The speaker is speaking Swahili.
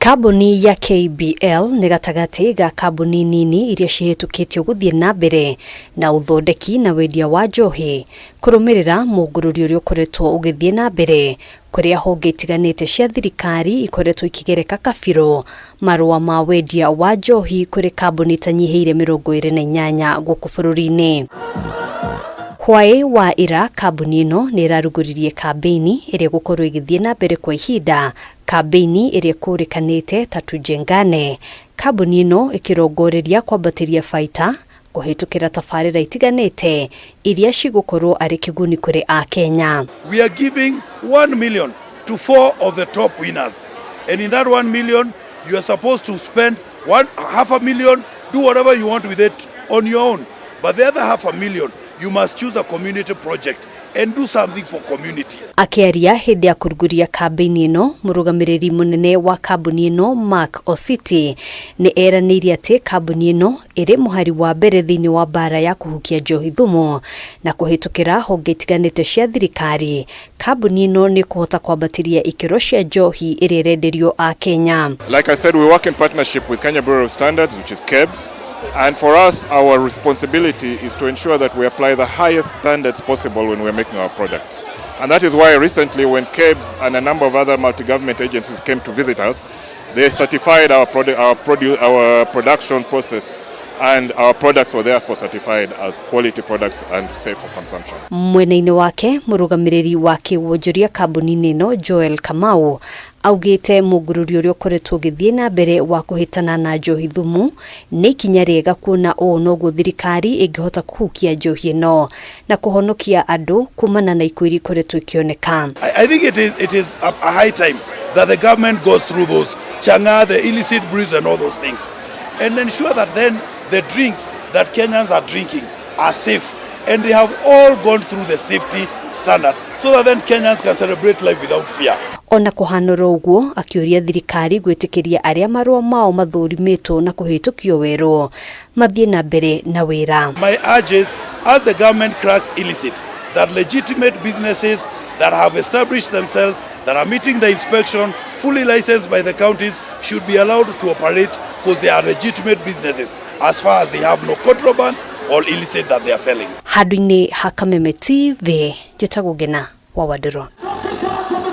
Kambuni ya KBL nĩ gatagati ga kambuni nini iria cihetũkĩtio gũthiĩ na mbere na uthondeki na wendia wa njohi kũrũmĩrĩra mũngũrũrio ũrĩa ũkoretwo ũgĩthiĩ na mbere kũrĩa honge itiganĩte cia thirikari ikoretwo ikigereka kabirũ marũa ma wendia wa njohi kũrĩ kambuni itanyihĩire 28 gũkũ bũrũri-inĩ. Hwaĩ wa ira kambuni ĩno nĩ ĩrarugũririe kambeini ĩrĩa gũkorwo igĩthiĩ na mbere kwa ihinda, kambeini ĩrĩa kũrĩkanĩte ta TUJENGANE. Kambuni ĩno ĩkĩrongoreria kwambatĩria baita kũhetũkĩra tabarĩra itiganĩte iria cigũkorwo arĩ kĩguni kũrĩ Akenya. We are giving 1 million to 4 of the top winners, and in that 1 million you are supposed to spend half a million, do whatever you want with it on your own, but the other half a million you must choose a community project and do something for community. AKIARIA hĩndĩ ya kũruguria kambeini ĩno, mũrugamĩrĩri mũnene wa kambuni ĩno Mark OCITTI nĩ eranĩirie atĩ kambuni ĩno ĩrĩ mũhari wa mbere thĩinĩ wa mbara ya kũhukia njohi THUMU na kũhetũkĩra honge itiganĩte cia thirikari. Kambuni ĩno nĩ kũhota kwambatĩria ikĩro cia njohi ĩrĩa ĩrenderio Akenya. Like I said, we work in partnership with Kenya Bureau of Standards, which is KEBS. And for us, our responsibility is to ensure that we apply the highest standards possible when we're making our products. And that is why recently when KEBS and a number of other multi-government agencies came to visit us, they certified our production process, and our products were therefore certified as quality products and safe for consumption. Mwena-inĩ wake, mũrugamĩrĩri wa kĩwonjoria kambuni-inĩ ĩno Joel Kamau augĩte mũngũrũrio ũrĩa ũkoretwo ũgĩthiĩ na mbere wa kũhĩtana na njohi THUMU nĩ ikinya rĩega kuona ũũ noguo thirikari ĩngĩhota kũhukia njohi ĩno na kũhonokia andũ kumana na ikuũ iria ikoretwo ikĩoneka. I think it is a high time that the government goes through those changa, the illicit brews and all those things, and ensure that then the drinks that Kenyans are drinking are safe and they have all gone through the safety standard so that then Kenyans can celebrate life without fear. Ona kũhanora ũguo akĩũria thirikari gwĩtĩkĩria arĩa marũa mao mathũrimĩtwo na kũhetũkio werũ mathiĩ na mbere na wĩra. My urge is, as the government cracks illicit, that legitimate businesses that have established themselves, that are meeting the inspection, fully licensed by the counties, should be allowed to operate because they are legitimate businesses as far as they have no contraband or illicit that they are selling. Handũ-inĩ ha Kameme TV, njĩtagwo Ngena wa Wadũro.